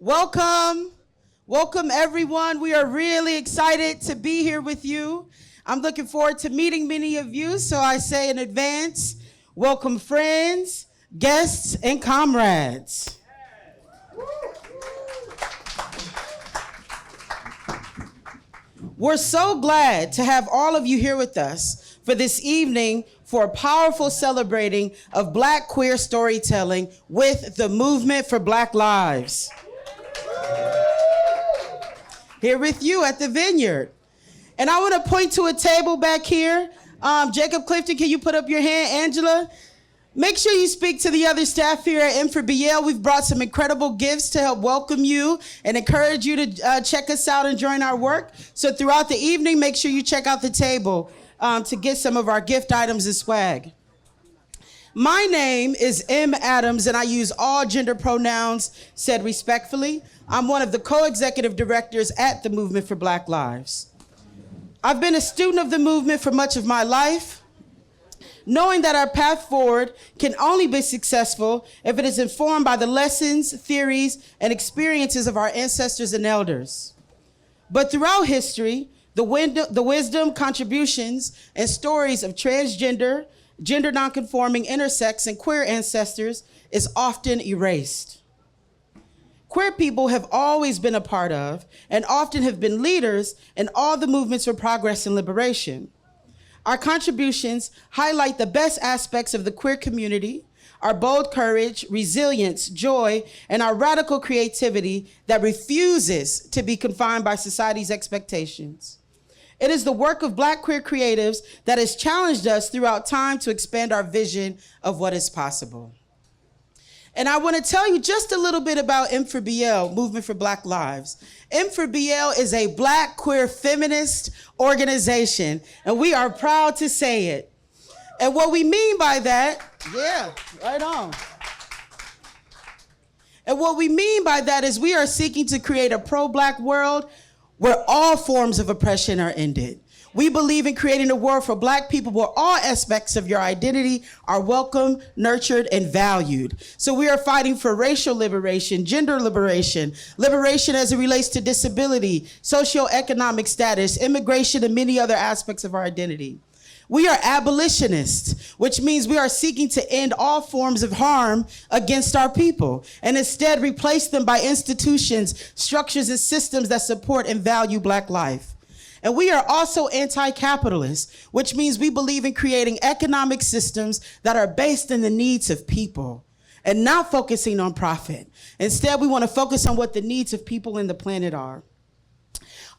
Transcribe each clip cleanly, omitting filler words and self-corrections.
Welcome. Welcome, everyone. We are really excited to be here with you. I'm looking forward to meeting many of you, so I say in advance, welcome friends, guests, and comrades. We're so glad to have all of you here with us for this evening for a powerful celebrating of Black queer storytelling with the Movement for Black Lives. Here with you at the Vineyard. And I want to point to a table back here. Jacob Clifton, can you put up your hand? Angela, make sure you speak to the other staff here at M4BL. We've brought some incredible gifts to help welcome you and encourage you to check us out and join our work. So throughout the evening, make sure you check out the table to get some of our gift items and swag. My name is M. Adams, and I use all gender pronouns said respectfully. I'm one of the co-executive directors at the Movement for Black Lives. I've been a student of the movement for much of my life, knowing that our path forward can only be successful if it is informed by the lessons, theories, and experiences of our ancestors and elders. But throughout history, the wisdom, contributions, and stories of transgender, gender nonconforming, intersex, and queer ancestors is often erased. Queer people have always been a part of and often have been leaders in all the movements for progress and liberation. Our contributions highlight the best aspects of the queer community, our bold courage, resilience, joy, and our radical creativity that refuses to be confined by society's expectations. It is the work of Black queer creatives that has challenged us throughout time to expand our vision of what is possible. And I want to tell you just a little bit about M4BL, Movement for Black Lives. M4BL is a Black queer feminist organization, and we are proud to say it. And what we mean by that, yeah, right on. And what we mean by that is we are seeking to create a pro-Black world where all forms of oppression are ended. We believe in creating a world for Black people where all aspects of your identity are welcome, nurtured, and valued. So we are fighting for racial liberation, gender liberation, liberation as it relates to disability, socioeconomic status, immigration, and many other aspects of our identity. We are abolitionists, which means we are seeking to end all forms of harm against our people and instead replace them by institutions, structures, and systems that support and value Black life. And we are also anti-capitalist, which means we believe in creating economic systems that are based in the needs of people and not focusing on profit. Instead, we want to focus on what the needs of people and the planet are.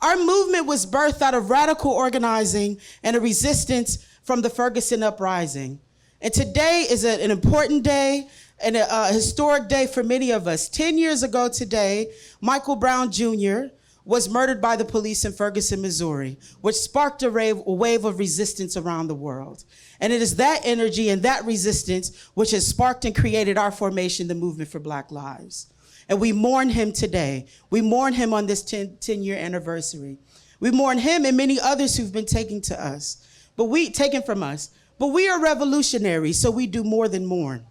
Our movement was birthed out of radical organizing and a resistance from the Ferguson uprising. And today is an important day and a historic day for many of us. 10 years ago today, Michael Brown Jr. was murdered by the police in Ferguson, Missouri, which sparked a wave of resistance around the world. And it is that energy and that resistance which has sparked and created our formation, the Movement for Black Lives. And we mourn him today. We mourn him on this 10-year anniversary. We mourn him and many others who've been taken from us. But we are revolutionaries, so we do more than mourn.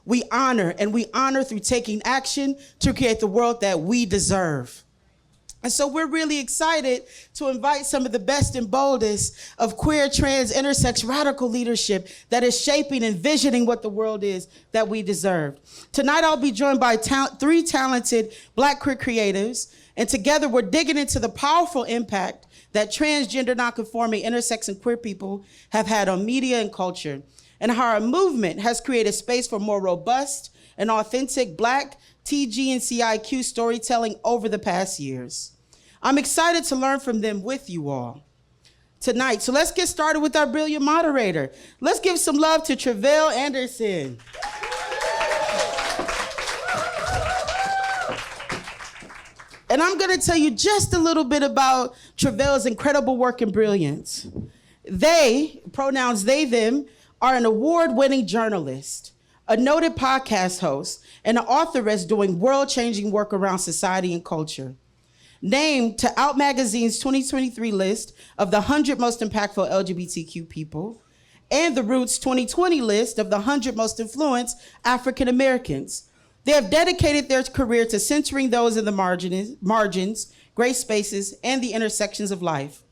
We honor, and we honor through taking action to create the world that we deserve. And so we're really excited to invite some of the best and boldest of queer, trans, intersex, radical leadership that is shaping and visioning what the world is that we deserve. Tonight I'll be joined by three talented Black queer creatives, and together we're digging into the powerful impact that transgender, nonconforming, intersex, and queer people have had on media and culture, and how our movement has created space for more robust and authentic Black TGNCIQ storytelling over the past years. I'm excited to learn from them with you all tonight. So let's get started with our brilliant moderator. Let's give some love to Tre'vell Anderson. And I'm gonna tell you just a little bit about Tre'vell's incredible work and brilliance. They, pronouns they, them, are an award-winning journalist, a noted podcast host, and an authoress doing world-changing work around society and culture. Named to Out Magazine's 2023 list of the 100 most impactful LGBTQ people, and the Roots 2020 list of the 100 most influenced African Americans. They have dedicated their career to centering those in the margins, gray spaces, and the intersections of life.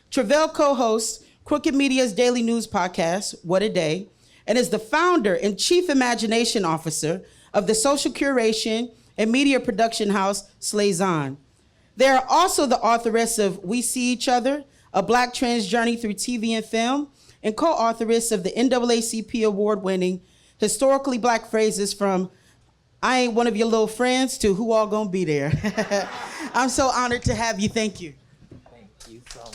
Tre'vell co-hosts Crooked Media's daily news podcast, What a Day, and is the founder and chief imagination officer of the social curation and media production house, Slazon. They are also the authoress of We See Each Other, a Black trans journey through TV and film, and co-authoress of the NAACP award-winning Historically Black Phrases from I Ain't One of Your Little Friends to Who All Gonna Be There. I'm so honored to have you. Thank you. Thank you so much.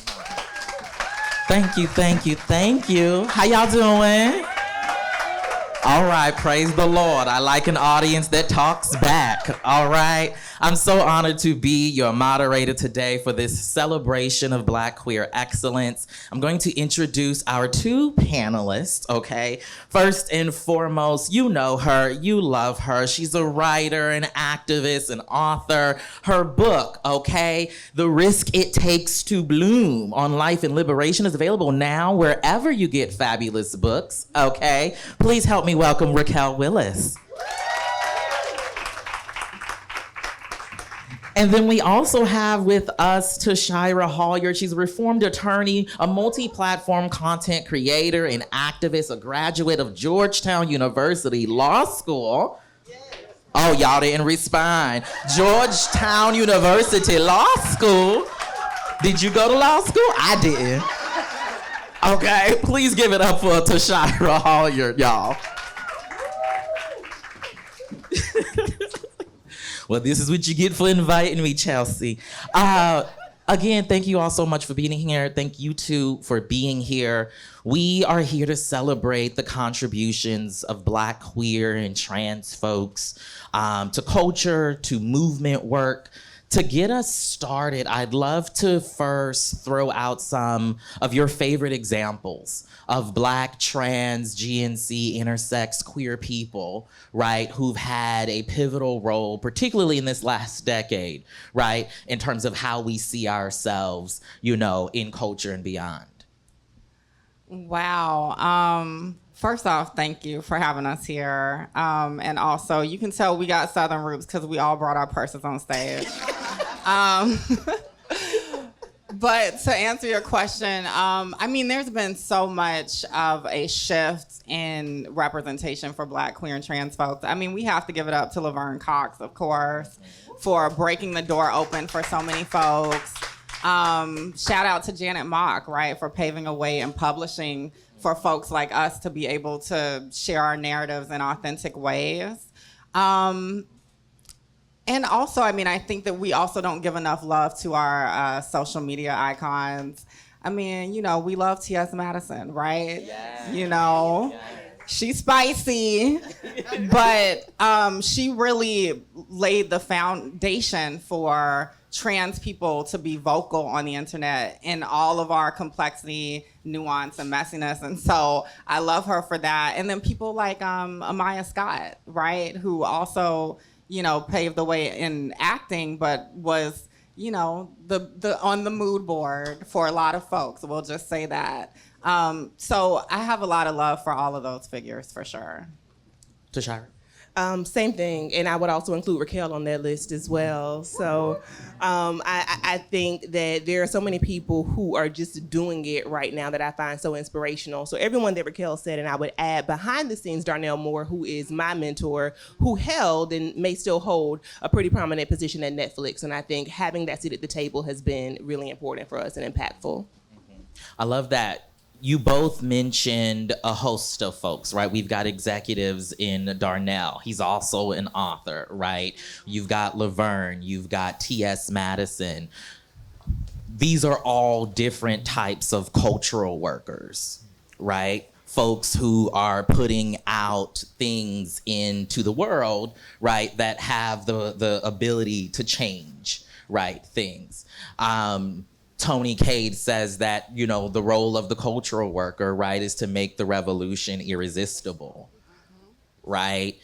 Thank you, thank you, thank you. How y'all doing? All right, praise the Lord. I like an audience that talks back. All right. I'm so honored to be your moderator today for this celebration of Black queer excellence. I'm going to introduce our two panelists, okay? First and foremost, you know her, you love her. She's a writer, an activist, an author. Her book, okay, The Risk It Takes to Bloom on Life and Liberation is available now wherever you get fabulous books, okay? Please help me welcome Raquel Willis. And then we also have with us Tashira Halyard. She's a reformed attorney, a multi-platform content creator and activist, a graduate of Georgetown University Law School. Oh, y'all didn't respond. Georgetown University Law School. Did you go to law school? I didn't. Okay, please give it up for Tashira Halyard, y'all. Well, this is what you get for inviting me, Chelsea. Again, thank you all so much for being here. Thank you two for being here. We are here to celebrate the contributions of Black, queer, and trans folks to culture, to movement work. To get us started, I'd love to first throw out some of your favorite examples of Black, trans, GNC, intersex, queer people, right, who've had a pivotal role, particularly in this last decade, right, in terms of how we see ourselves, you know, in culture and beyond. Wow. First off, thank you for having us here. And also, you can tell we got Southern roots because we all brought our purses on stage. But to answer your question, I mean, there's been so much of a shift in representation for Black, queer, and trans folks. I mean, we have to give it up to Laverne Cox, of course, for breaking the door open for so many folks. Shout out to Janet Mock, right, for paving a way and publishing for folks like us to be able to share our narratives in authentic ways. And also, I mean, I think that we also don't give enough love to our social media icons. I mean, you know, we love T.S. Madison, right? Yeah. You know, yeah. She's spicy, but she really laid the foundation for trans people to be vocal on the internet in all of our complexity, nuance, and messiness. And so I love her for that. And then people like Amaya Scott, right, who also, you know, paved the way in acting, but was, you know, the on the mood board for a lot of folks. We'll just say that. So I have a lot of love for all of those figures, for sure. Tashira? Same thing, and I would also include Raquel on that list as well. So I think that there are so many people who are just doing it right now that I find so inspirational. So everyone that Raquel said, and I would add behind the scenes, Darnell Moore, who is my mentor, who held and may still hold a pretty prominent position at Netflix. And I think having that seat at the table has been really important for us and impactful. I love that. You both mentioned a host of folks, right? We've got executives in Darnell. He's also an author, right? You've got Laverne, you've got T.S. Madison. These are all different types of cultural workers, right? Folks who are putting out things into the world, right, that have the ability to change, right, things. Tony Cade says that, you know, the role of the cultural worker, right, is to make the revolution irresistible, right?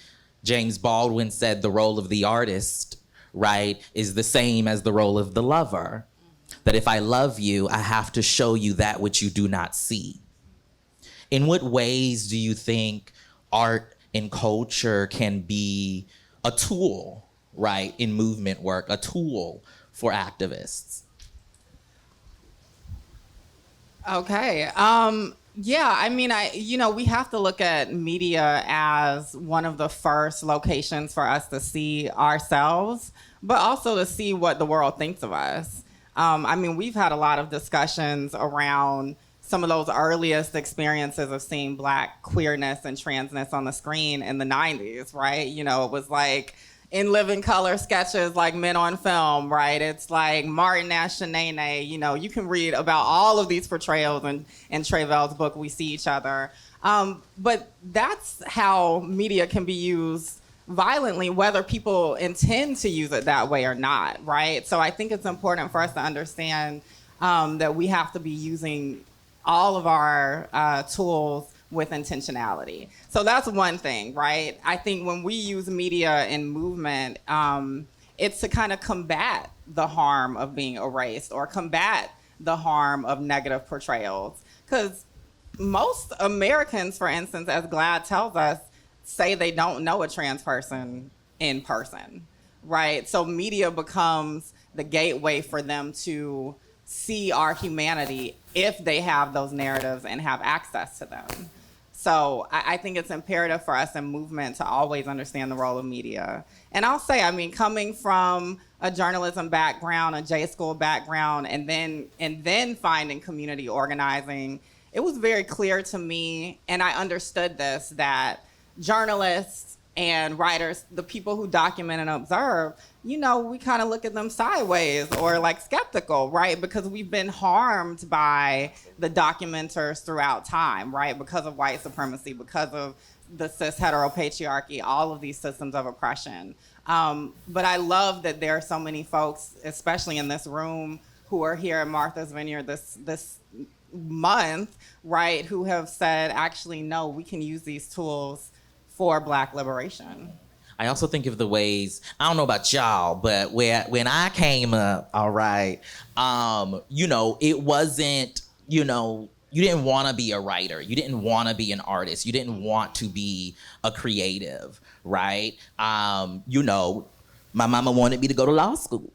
James Baldwin said the role of the artist, right, is the same as the role of the lover. That if I love you, I have to show you that which you do not see. In what ways do you think art and culture can be a tool, right, in movement work, a tool for activists? Okay. Yeah, I mean, we have to look at media as one of the first locations for us to see ourselves, but also to see what the world thinks of us. I mean, we've had a lot of discussions around some of those earliest experiences of seeing Black queerness and transness on the screen in the 90s, right? You know, it was like in living color sketches like Men on Film, right? It's like Martin Ash Shanae, you know, you can read about all of these portrayals in Tre'vell's book, We See Each Other. But that's how media can be used violently, whether people intend to use it that way or not, right? So I think it's important for us to understand that we have to be using all of our tools with intentionality. So that's one thing, right? I think when we use media and movement, it's to kind of combat the harm of being erased or combat the harm of negative portrayals. Because most Americans, for instance, as GLAAD tells us, say they don't know a trans person in person, right? So media becomes the gateway for them to see our humanity if they have those narratives and have access to them. So I think it's imperative for us in movement to always understand the role of media. And I'll say, I mean, coming from a journalism background, a J school background, and then finding community organizing, it was very clear to me, and I understood this, that journalists and writers, the people who document and observe, you know, we kind of look at them sideways or like skeptical, right? Because we've been harmed by the documenters throughout time, right? Because of white supremacy, because of the cis heteropatriarchy, all of these systems of oppression. But I love that there are so many folks, especially in this room, who are here at Martha's Vineyard this month, right? Who have said, actually, no, we can use these tools for Black liberation. I also think of the ways, I don't know about y'all, but when I came up, all right, you know, it wasn't, you know, you didn't want to be a writer. You didn't want to be an artist. You didn't want to be a creative, right? You know, my mama wanted me to go to law school.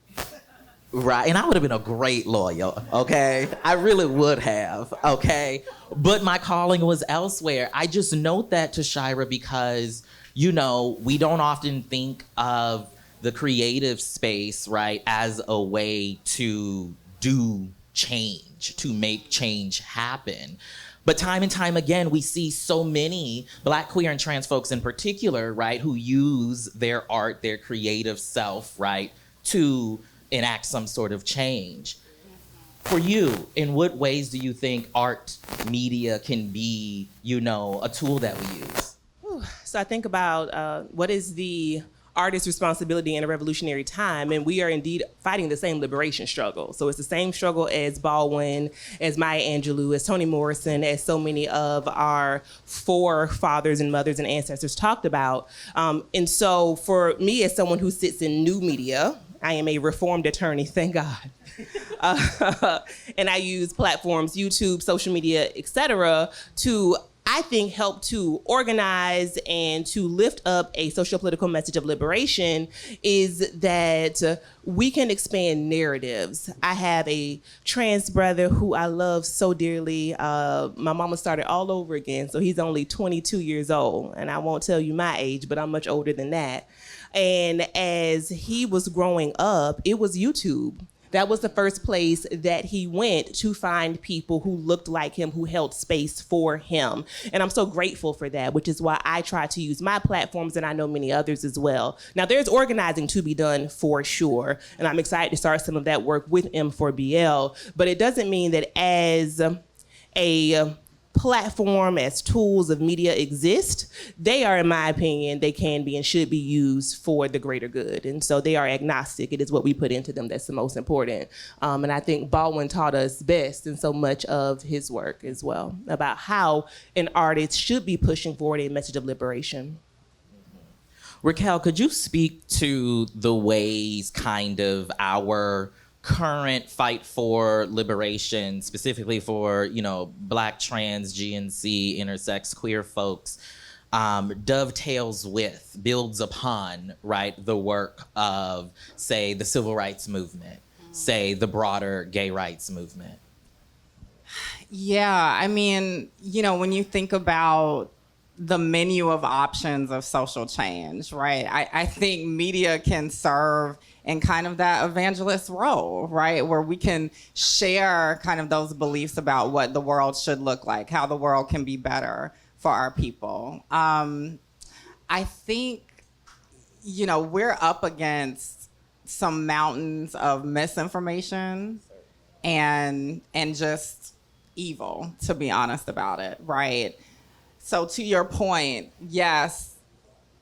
Right, and I would have been a great lawyer, okay? I really would have, okay? But my calling was elsewhere. I just note that, Tashira, because, you know, we don't often think of the creative space, right, as a way to do change, to make change happen. But time and time again, we see so many Black, queer, and trans folks in particular, right, who use their art, their creative self, right, to enact some sort of change. For you, in what ways do you think art, media can be, you know, a tool that we use? So I think about what is the artist's responsibility in a revolutionary time, and we are indeed fighting the same liberation struggle. So it's the same struggle as Baldwin, as Maya Angelou, as Toni Morrison, as so many of our forefathers and mothers and ancestors talked about. And so for me, as someone who sits in new media, I am a reformed attorney, thank God. And I use platforms, YouTube, social media, et cetera, to, I think, help to organize and to lift up a socio-political message of liberation, is that we can expand narratives. I have a trans brother who I love so dearly. My mama started all over again, so he's only 22 years old. And I won't tell you my age, but I'm much older than that. And as he was growing up, it was YouTube. That was the first place that he went to find people who looked like him, who held space for him. And I'm so grateful for that, which is why I try to use my platforms, and I know many others as well. Now, there's organizing to be done for sure, and I'm excited to start some of that work with M4BL, but it doesn't mean that as a platform, as tools of media exist, they are, in my opinion, they can be and should be used for the greater good. And so they are agnostic. It is what we put into them that's the most important. And I think Baldwin taught us best in so much of his work as well about how an artist should be pushing forward a message of liberation. Raquel, could you speak to the ways kind of our current fight for liberation, specifically for, you know, Black, trans, GNC, intersex, queer folks, dovetails with, builds upon, right, the work of, say, the civil rights movement, say, the broader gay rights movement? Yeah, I mean, you know, when you think about the menu of options of social change, right? I think media can serve in kind of that evangelist role, right? Where we can share kind of those beliefs about what the world should look like, how the world can be better for our people. I think, you know, we're up against some mountains of misinformation and just evil, to be honest about it, right? So to your point, yes,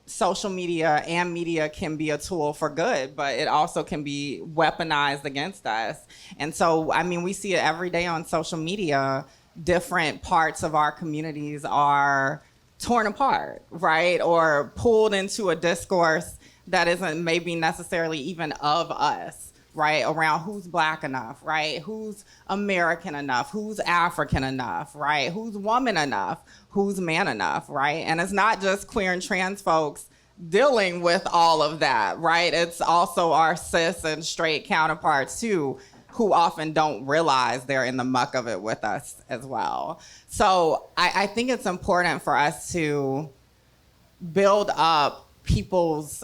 social media and media can be a tool for good, but it also can be weaponized against us. And so, I mean, we see it every day on social media. Different parts of our communities are torn apart, right? Or pulled into a discourse that isn't maybe necessarily even of us, right? Around who's Black enough, right? Who's American enough? Who's African enough, right? Who's woman enough? Who's man enough, right? And it's not just queer and trans folks dealing with all of that, right? It's also our cis and straight counterparts too, who often don't realize they're in the muck of it with us as well. So I think it's important for us to build up people's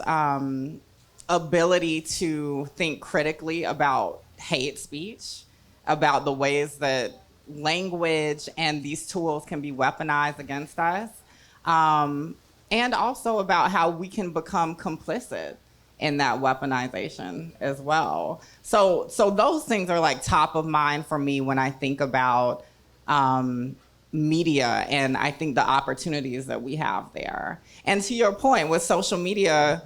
ability to think critically about hate speech, about the ways that language and these tools can be weaponized against us, and also about how we can become complicit in that weaponization as well. So those things are like top of mind for me when I think about media, and I think the opportunities that we have there. And to your point, with social media,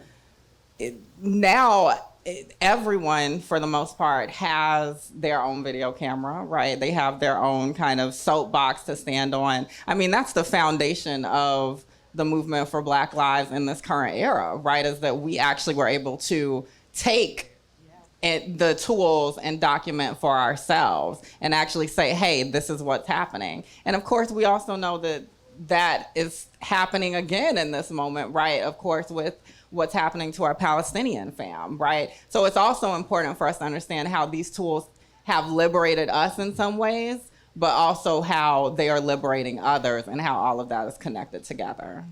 everyone, for the most part, has their own video camera, right? They have their own kind of soapbox to stand on. I mean, that's the foundation of the movement for Black lives in this current era, right? Is that we actually were able to take the tools and document for ourselves and actually say, hey, this is what's happening. And of course, we also know that that is happening again in this moment, right? Of course, with what's happening to our Palestinian fam, right? So it's also important for us to understand how these tools have liberated us in some ways, but also how they are liberating others and how all of that is connected together.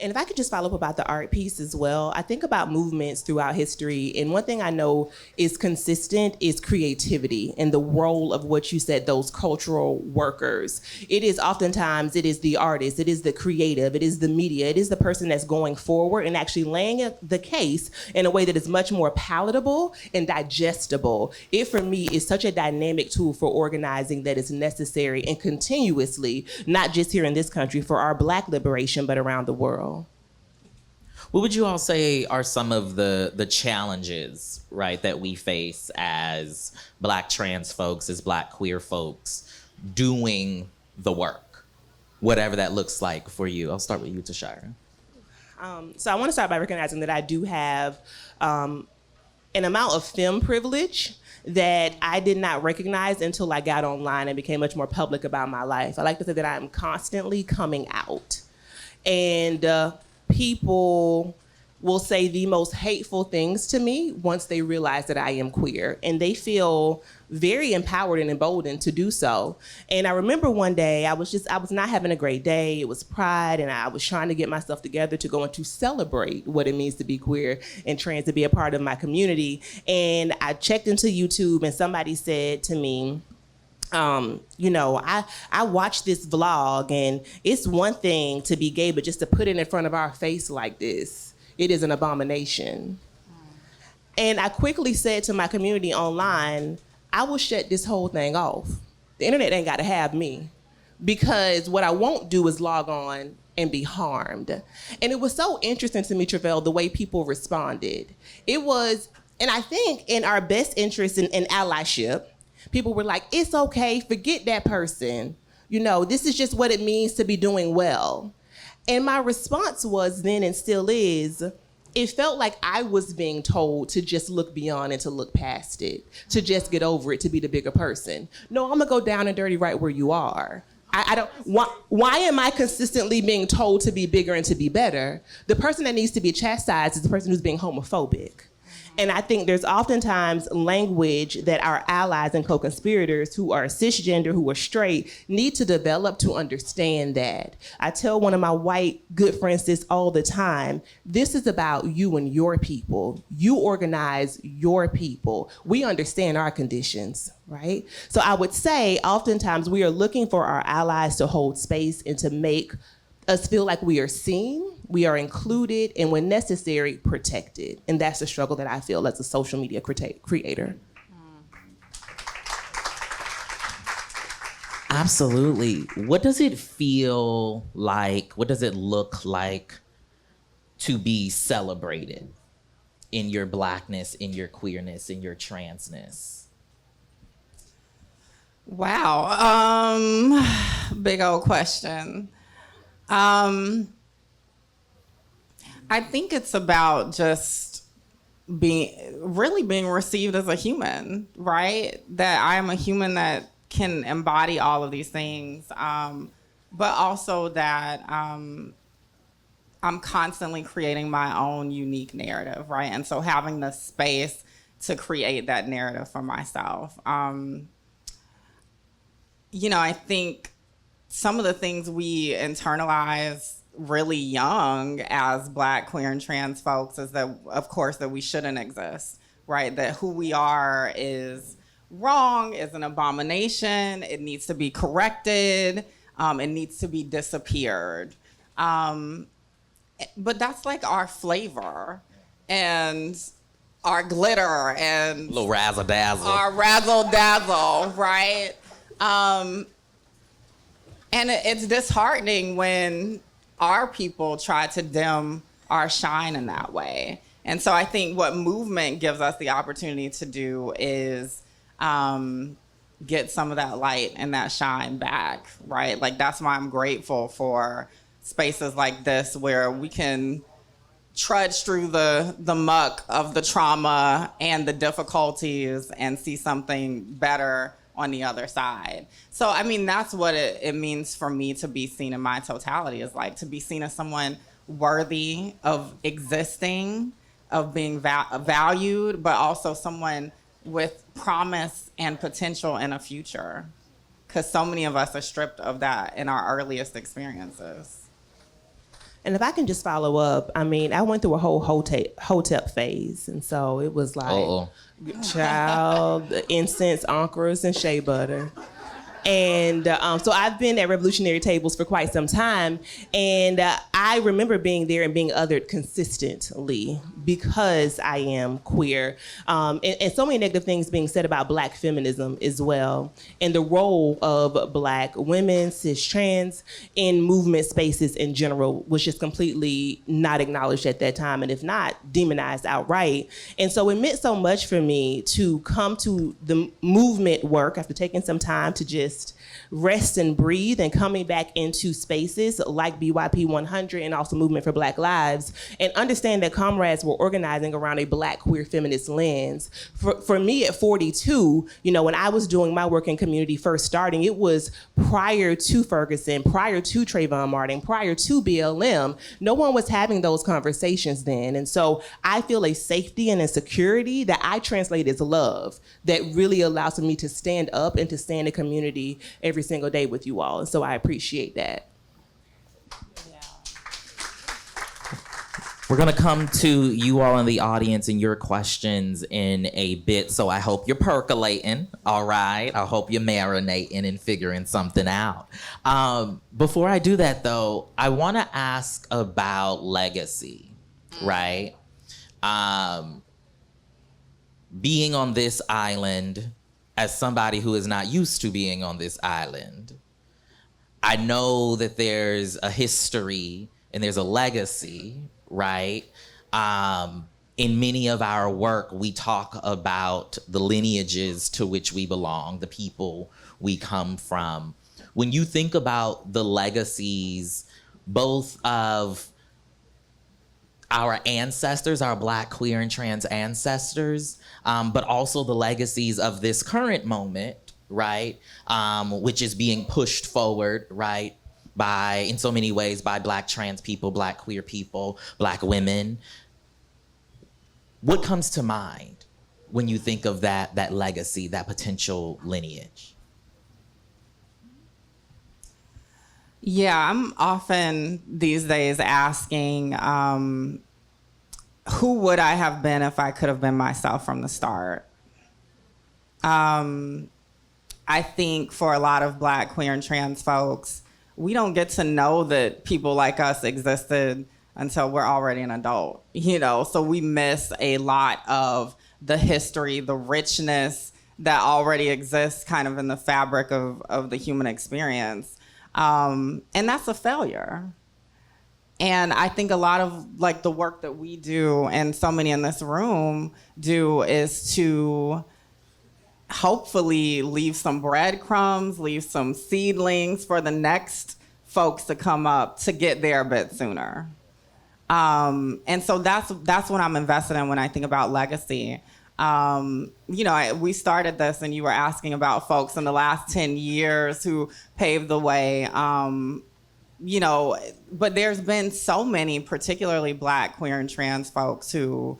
And if I could just follow up about the art piece as well, I think about movements throughout history, and one thing I know is consistent is creativity and the role of what you said, those cultural workers. It is oftentimes, it is the artist, it is the creative, it is the media, it is the person that's going forward and actually laying the case in a way that is much more palatable and digestible. It, for me, is such a dynamic tool for organizing that is necessary and continuously, not just here in this country, for our Black liberation, but around the world. What would you all say are some of the challenges, right, that we face as Black trans folks, as Black queer folks, doing the work, whatever that looks like for you? I'll start with you, Tashira. So I want to start by recognizing that I do have an amount of femme privilege that I did not recognize until I got online and became much more public about my life. I like to say that I'm constantly coming out. And people will say the most hateful things to me once they realize that I am queer. And they feel very empowered and emboldened to do so. And I remember one day, I was not having a great day. It was Pride, and I was trying to get myself together to go and to celebrate what it means to be queer and trans, to be a part of my community. And I checked into YouTube, and somebody said to me, I watched this vlog, and it's one thing to be gay, but just to put it in front of our face like this, it is an abomination. And I quickly said to my community online, I will shut this whole thing off. The internet ain't got to have me, because what I won't do is log on and be harmed. And it was so interesting to me, Tre'vell, the way people responded. It was, and I think in our best interest in allyship, people were like, it's okay, forget that person. This is just what it means to be doing well. And my response was then, and still is, it felt like I was being told to just look beyond and to look past it, to just get over it, to be the bigger person. No, I'm gonna go down and dirty right where you are. I don't. Why am I consistently being told to be bigger and to be better? The person that needs to be chastised is the person who's being homophobic. And I think there's oftentimes language that our allies and co-conspirators who are cisgender, who are straight, need to develop to understand that. I tell one of my white good friends this all the time. This is about you and your people. You organize your people. We understand our conditions, right? So I would say oftentimes we are looking for our allies to hold space and to make us feel like we are seen, we are included, and when necessary, protected. And that's the struggle that I feel as a social media creator. Absolutely. What does it feel like, what does it look like to be celebrated in your Blackness, in your queerness, in your transness? Wow, big old question. I think it's about just being received as a human, right? That I am a human that can embody all of these things, but also that I'm constantly creating my own unique narrative, right? And so having the space to create that narrative for myself. I think some of the things we internalize really young as Black, queer, and trans folks is that, of course, that we shouldn't exist, right? That who we are is wrong, is an abomination, it needs to be corrected, it needs to be disappeared. But that's like our flavor and our glitter and Little razzle dazzle. our razzle dazzle, right? And it's disheartening when our people try to dim our shine in that way. And so I think what movement gives us the opportunity to do is get some of that light and that shine back, right? Like, that's why I'm grateful for spaces like this where we can trudge through the muck of the trauma and the difficulties and see something better on the other side. So, I mean, that's what it means for me to be seen in my totality, is like to be seen as someone worthy of existing, of being valued, but also someone with promise and potential in a future. Because so many of us are stripped of that in our earliest experiences. And if I can just follow up, I mean, I went through a whole hotep phase. And so it was like, child, incense, anchors, and shea butter. And so I've been at revolutionary tables for quite some time. And I remember being there and being othered consistently because I am queer. And so many negative things being said about Black feminism as well. And the role of Black women, cis, trans, in movement spaces in general was just completely not acknowledged at that time. And if not, demonized outright. And so it meant so much for me to come to the movement work after taking some time to just rest and breathe, and coming back into spaces like BYP 100 and also Movement for Black Lives, and understand that comrades were organizing around a Black queer feminist lens. For me at 42, when I was doing my work in community first starting, it was prior to Ferguson, prior to Trayvon Martin, prior to BLM. No one was having those conversations then. And so I feel a safety and a security that I translate as love that really allows me to stand up and to stand in community every single day with you all. And so I appreciate that. Yeah. We're gonna come to you all in the audience and your questions in a bit. So I hope you're percolating, all right? I hope you're marinating and figuring something out. Before I do that though, I wanna ask about legacy, right? Being on this island, as somebody who is not used to being on this island, I know that there's a history and there's a legacy, right? In many of our work, we talk about the lineages to which we belong, the people we come from. When you think about the legacies, both of our ancestors, our Black, queer, and trans ancestors, but also the legacies of this current moment, right? Which is being pushed forward, right? In so many ways, by Black trans people, Black queer people, Black women. What comes to mind when you think of that legacy, that potential lineage? Yeah, I'm often these days asking, who would I have been if I could have been myself from the start? I think for a lot of Black, queer, and trans folks, we don't get to know that people like us existed until we're already an adult, so we miss a lot of the history, the richness that already exists kind of in the fabric of the human experience. And that's a failure. And I think a lot of like the work that we do and so many in this room do is to hopefully leave some breadcrumbs, leave some seedlings for the next folks to come up to get there a bit sooner. And so that's what I'm invested in when I think about legacy. We started this and you were asking about folks in the last 10 years who paved the way, but there's been so many, particularly Black, queer, and trans folks who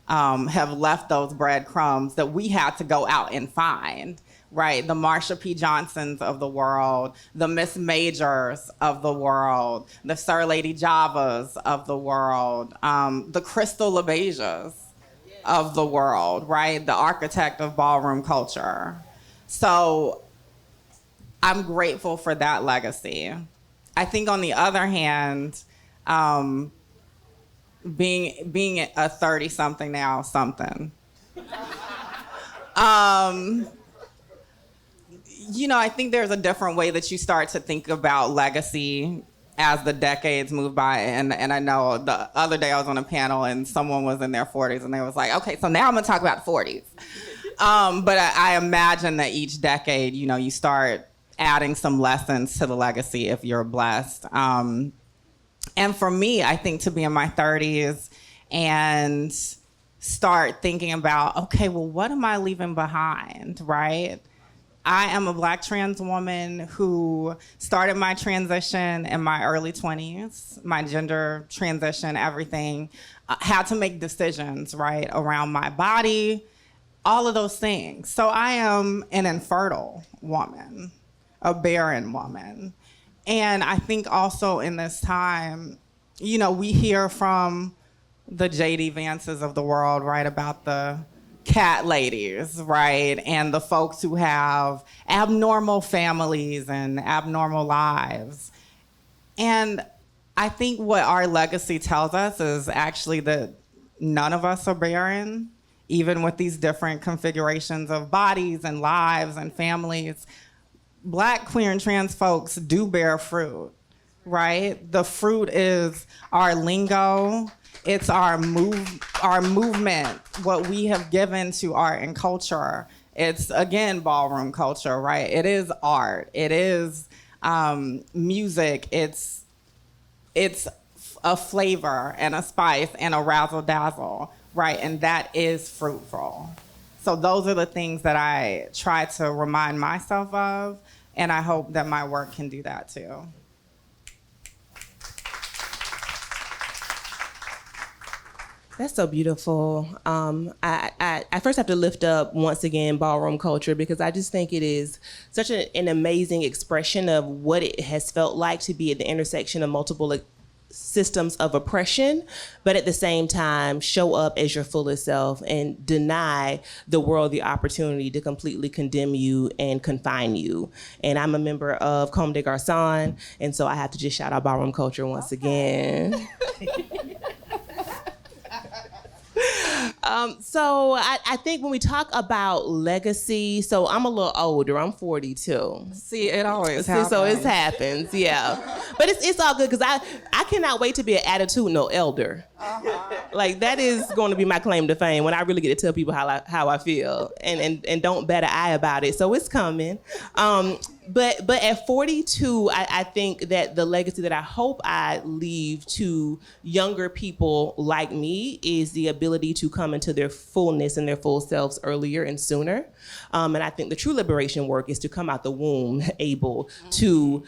have left those breadcrumbs that we had to go out and find, right? The Marsha P. Johnsons of the world, the Miss Majors of the world, the Sir Lady Javas of the world, the Crystal LaBeijas of the world, right? The architect of ballroom culture. So I'm grateful for that legacy. I think on the other hand, being a 30-something now, something. I think there's a different way that you start to think about legacy as the decades move by. And I know the other day I was on a panel and someone was in their 40s and they was like, okay, so now I'm gonna talk about 40s. But I imagine that each decade, you start adding some lessons to the legacy if you're blessed. And for me, I think to be in my 30s and start thinking about, okay, well, what am I leaving behind, right? I am a Black trans woman who started my transition in my early 20s, my gender transition, everything. Had to make decisions, right, around my body, all of those things. So I am an infertile woman, a barren woman. And I think also in this time, we hear from the J.D. Vances of the world, right, about the cat ladies, right? And the folks who have abnormal families and abnormal lives. And I think what our legacy tells us is actually that none of us are barren, even with these different configurations of bodies and lives and families. Black, queer, and trans folks do bear fruit, right? The fruit is our lingo. It's our movement, what we have given to art and culture. It's, again, ballroom culture, right? It is art. It is music. It's a flavor and a spice and a razzle-dazzle, right? And that is fruitful. So those are the things that I try to remind myself of, and I hope that my work can do that too. That's so beautiful. I first have to lift up once again ballroom culture because I just think it is such an amazing expression of what it has felt like to be at the intersection of multiple systems of oppression, but at the same time show up as your fullest self and deny the world the opportunity to completely condemn you and confine you. And I'm a member of Comme des Garçons, and so I have to just shout out ballroom culture once again. So I think when we talk about legacy, so I'm a little older, I'm 42. See, it always happens. So it happens, yeah. But it's all good because I cannot wait to be an attitudinal elder. Like that is going to be my claim to fame when I really get to tell people how I feel and don't bat an eye about it. So it's coming. But at 42, I think that the legacy that I hope I leave to younger people like me is the ability to come into their fullness and their full selves earlier and sooner. And I think the true liberation work is to come out the womb able to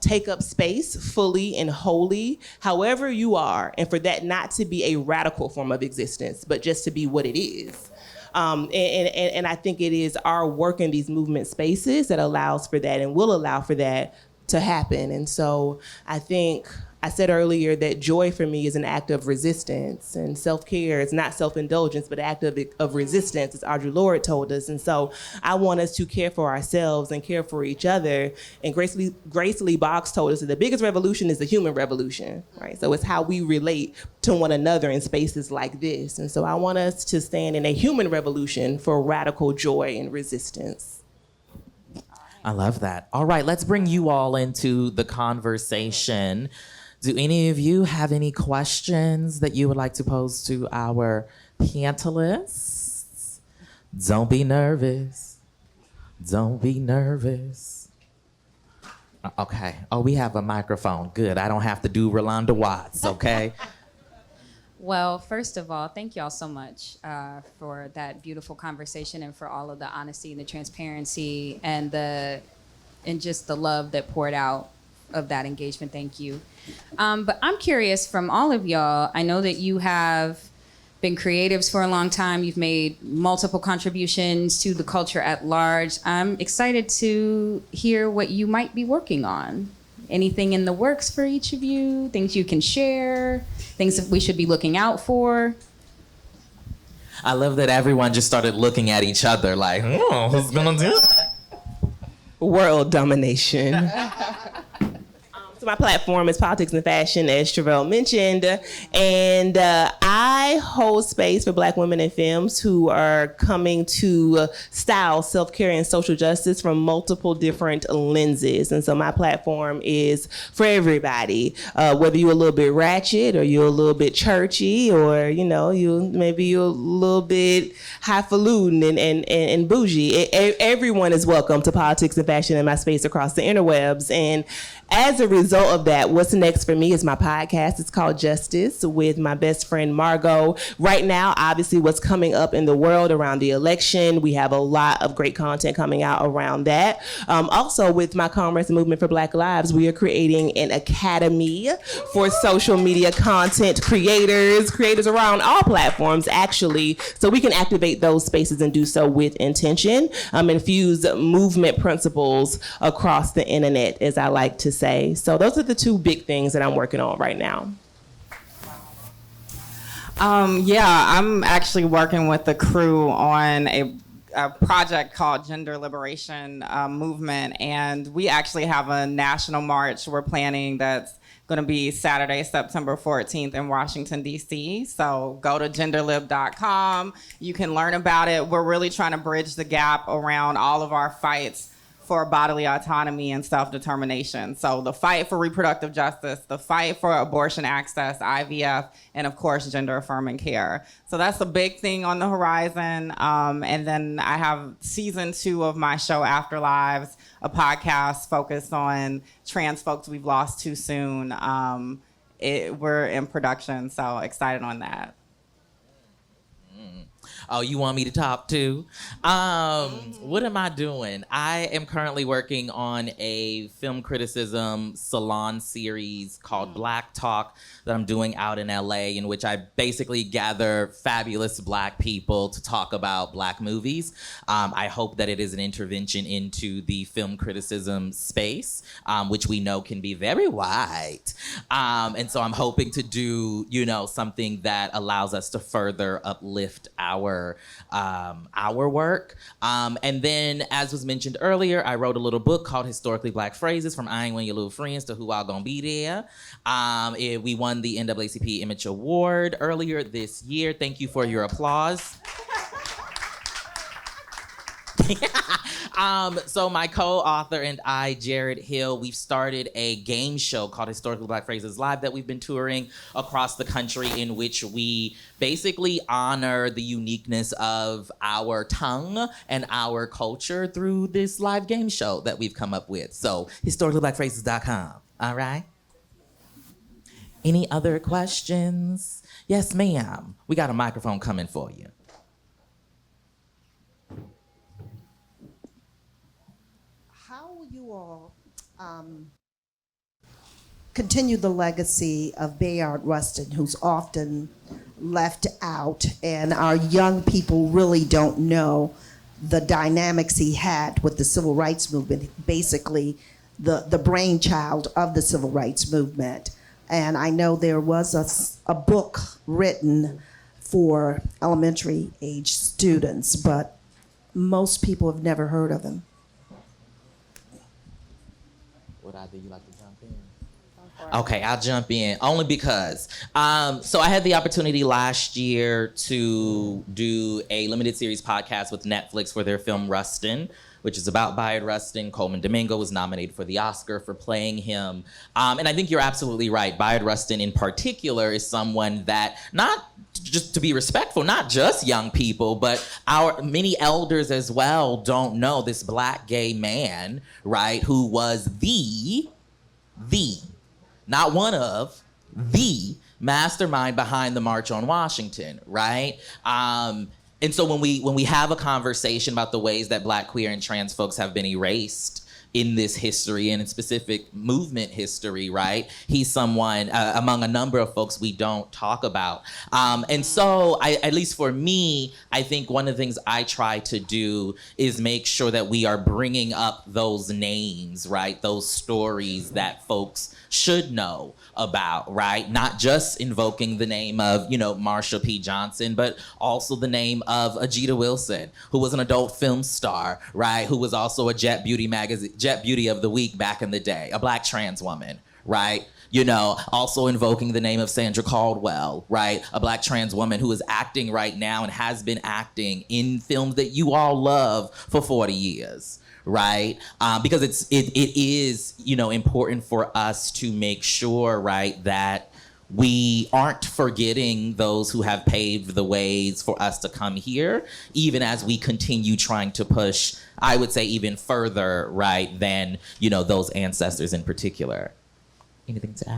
take up space fully and wholly, however you are, and for that not to be a radical form of existence, but just to be what it is. And I think it is our work in these movement spaces that allows for that and will allow for that to happen. And so I think I said earlier that joy for me is an act of resistance, and self-care is not self-indulgence, but an act of resistance, as Audre Lorde told us. And so I want us to care for ourselves and care for each other. And Grace Lee Boggs told us that the biggest revolution is the human revolution, right? So it's how we relate to one another in spaces like this. And so I want us to stand in a human revolution for radical joy and resistance. I love that. All right, let's bring you all into the conversation. Do any of you have any questions that you would like to pose to our panelists? Don't be nervous. Don't be nervous. Okay. Oh, we have a microphone. Good. I don't have to do Rolanda Watts, okay? Well, first of all, thank y'all so much for that beautiful conversation and for all of the honesty and the transparency and just the love that poured out of that engagement. Thank you. But I'm curious from all of y'all, I know that you have been creatives for a long time. You've made multiple contributions to the culture at large. I'm excited to hear what you might be working on. Anything in the works for each of you? Things you can share? Things that we should be looking out for? I love that everyone just started looking at each other like, who's gonna do it? World domination. So my platform is Politics and Fashion, as Tre'vell mentioned, and I hold space for Black women and femmes who are coming to style self-care and social justice from multiple different lenses. And so my platform is for everybody, whether you're a little bit ratchet or you're a little bit churchy, or you're a little bit highfalutin and bougie. Everyone is welcome to Politics and Fashion in my space across the interwebs. And as a result of that, what's next for me is my podcast. It's called Justice with my best friend Margot. Right now, obviously, what's coming up in the world around the election, we have a lot of great content coming out around that. Also, with my Commerce Movement for Black Lives, we are creating an academy for social media content creators around all platforms, actually, so we can activate those spaces and do so with intention, infuse movement principles across the internet, as I like to say. So those are the two big things that I'm working on right now. I'm actually working with the crew on a project called Gender Liberation Movement, and we actually have a national march we're planning that's going to be Saturday, September 14th in Washington, D.C. So go to genderlib.com. You can learn about it. We're really trying to bridge the gap around all of our fights for bodily autonomy and self-determination. So the fight for reproductive justice, the fight for abortion access, IVF, and of course, gender-affirming care. So that's a big thing on the horizon. And then I have season 2 of my show, Afterlives, a podcast focused on trans folks we've lost too soon. We're in production, so excited on that. Oh, you want me to talk too? What am I doing? I am currently working on a film criticism salon series called Black Talk that I'm doing out in LA, in which I basically gather fabulous Black people to talk about Black movies. I hope that it is an intervention into the film criticism space, which we know can be very white. And so I'm hoping to do, something that allows us to further uplift our work. And then, as was mentioned earlier, I wrote a little book called Historically Black Phrases, From I Ain't One of Your Little Friends to Who All Gonna Be There. We won the NAACP Image Award earlier this year. Thank you for your applause. So my co-author and I, Jared Hill, we've started a game show called Historically Black Phrases Live that we've been touring across the country, in which we basically honor the uniqueness of our tongue and our culture through this live game show that we've come up with. So historicallyblackphrases.com. All right? Any other questions? Yes, ma'am. We got a microphone coming for you. How will you all continue the legacy of Bayard Rustin, who's often left out, and our young people really don't know the dynamics he had with the civil rights movement, basically the brainchild of the civil rights movement. And I know there was a book written for elementary age students, but most people have never heard of him. Would either you like to jump in? Okay, I'll jump in only because. So I had the opportunity last year to do a limited series podcast with Netflix for their film Rustin, which is about Bayard Rustin. Coleman Domingo was nominated for the Oscar for playing him. And I think you're absolutely right. Bayard Rustin in particular is someone that, not just to be respectful, not just young people, but our many elders as well don't know this Black gay man, right, who was the, not one of, the mastermind behind the March on Washington, right? And so when we have a conversation about the ways that Black, queer, and trans folks have been erased in this history and in specific movement history, right? He's someone among a number of folks we don't talk about. And so at least for me, I think one of the things I try to do is make sure that we are bringing up those names, right? Those stories that folks should know about, right? Not just invoking the name of, Marsha P. Johnson, but also the name of Ajita Wilson, who was an adult film star, right? Who was also a Jet Beauty of the Week back in the day, a Black trans woman, right? Also invoking the name of Sandra Caldwell, right? A Black trans woman who is acting right now and has been acting in films that you all love for 40 years. Right? Because it is, important for us to make sure, right, that we aren't forgetting those who have paved the ways for us to come here, even as we continue trying to push, I would say, even further, right, than, those ancestors in particular. Anything to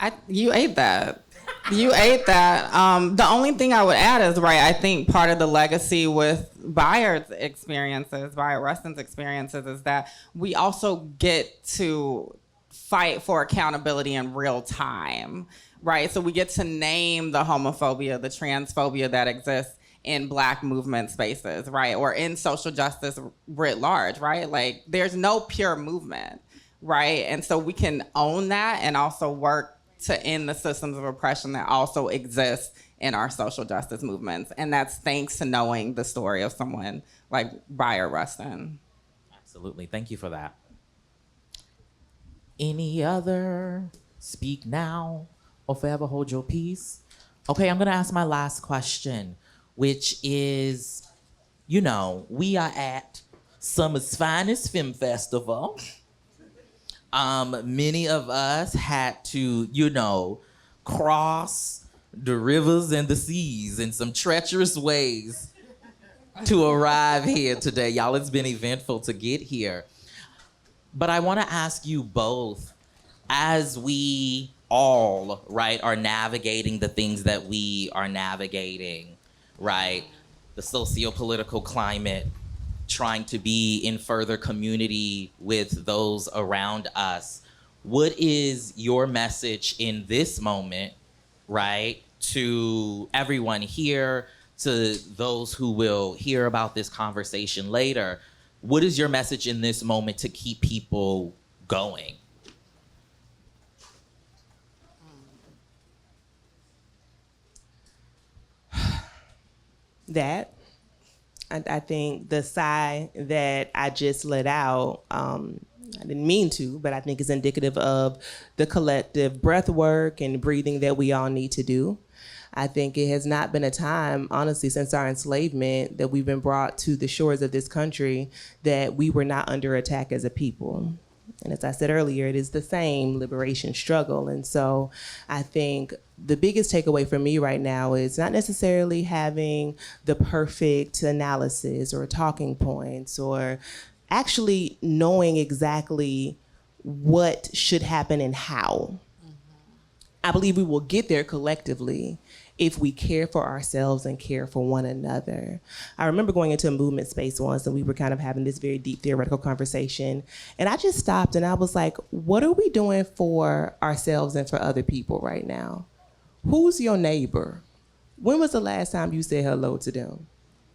add? You ate that. You ate that. The only thing I would add is, right, I think part of the legacy with Bayard Rustin's experiences, is that we also get to fight for accountability in real time, right? So we get to name the homophobia, the transphobia that exists in Black movement spaces, right? Or in social justice writ large, right? Like, there's no pure movement, right? And so we can own that and also work to end the systems of oppression that also exist in our social justice movements. And that's thanks to knowing the story of someone like Bayard Rustin. Absolutely. Thank you for that. Any other? Speak now or forever hold your peace. Okay, I'm gonna ask my last question, which is, we are at Summer's Finest Film Festival. Many of us had to, cross the rivers and the seas in some treacherous ways to arrive here today. Y'all, it's been eventful to get here. But I want to ask you both, as we all, right, are navigating the things that we are navigating, right, the socio-political climate, trying to be in further community with those around us, what is your message in this moment, right, to everyone here, to those who will hear about this conversation later? What is your message in this moment to keep people going? That, I think the sigh that I just let out, I didn't mean to, but I think is indicative of the collective breath work and breathing that we all need to do. I think it has not been a time, honestly, since our enslavement that we've been brought to the shores of this country that we were not under attack as a people. And as I said earlier, it is the same liberation struggle. And so I think the biggest takeaway for me right now is not necessarily having the perfect analysis or talking points or actually knowing exactly what should happen and how. I believe we will get there collectively if we care for ourselves and care for one another. I remember going into a movement space once and we were kind of having this very deep theoretical conversation. And I just stopped and I was like, what are we doing for ourselves and for other people right now? Who's your neighbor? When was the last time you said hello to them?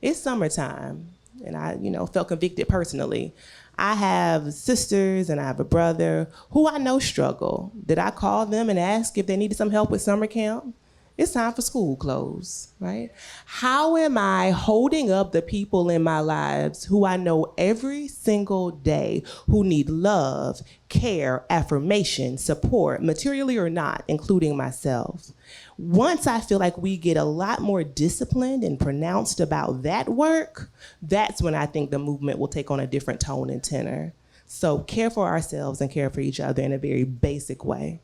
It's summertime. And I, felt convicted personally. I have sisters and I have a brother who I know struggle. Did I call them and ask if they needed some help with summer camp? It's time for school clothes, right? How am I holding up the people in my lives who I know every single day who need love, care, affirmation, support, materially or not, including myself? Once I feel like we get a lot more disciplined and pronounced about that work, that's when I think the movement will take on a different tone and tenor. So care for ourselves and care for each other in a very basic way.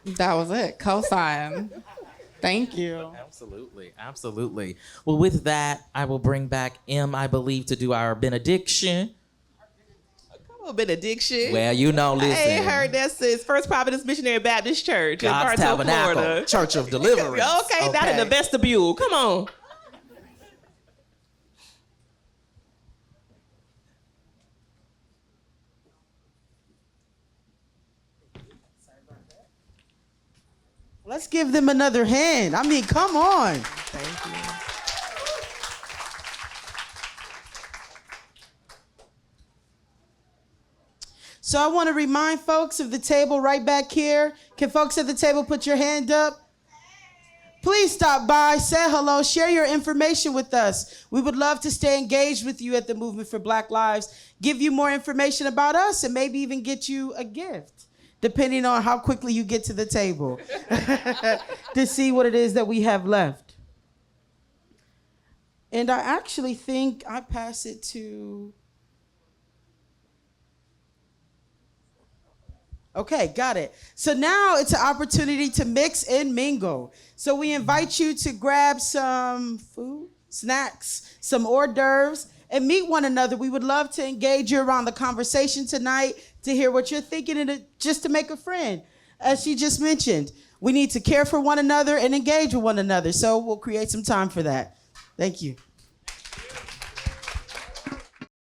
That was it. Cosign. Thank you. Absolutely. Absolutely. Well, with that, I will bring back M, I believe, to do our benediction. Come on, benediction. Well, listen. I ain't heard that since First Providence Missionary Baptist Church in God's Bartow, Tabernacle, Florida. Church of Deliverance. Okay, not in the vestibule. Come on. Let's give them another hand. I mean, come on. Thank you. So I want to remind folks of the table right back here. Can folks at the table put your hand up? Please stop by, say hello, share your information with us. We would love to stay engaged with you at the Movement for Black Lives, give you more information about us, and maybe even get you a gift, depending on how quickly you get to the table to see what it is that we have left. And I actually think I pass it to... Okay, got it. So now it's an opportunity to mix and mingle. So we invite you to grab some food, snacks, some hors d'oeuvres, and meet one another. We would love to engage you around the conversation tonight, to hear what you're thinking, and just to make a friend. As she just mentioned, we need to care for one another and engage with one another. So we'll create some time for that. Thank you.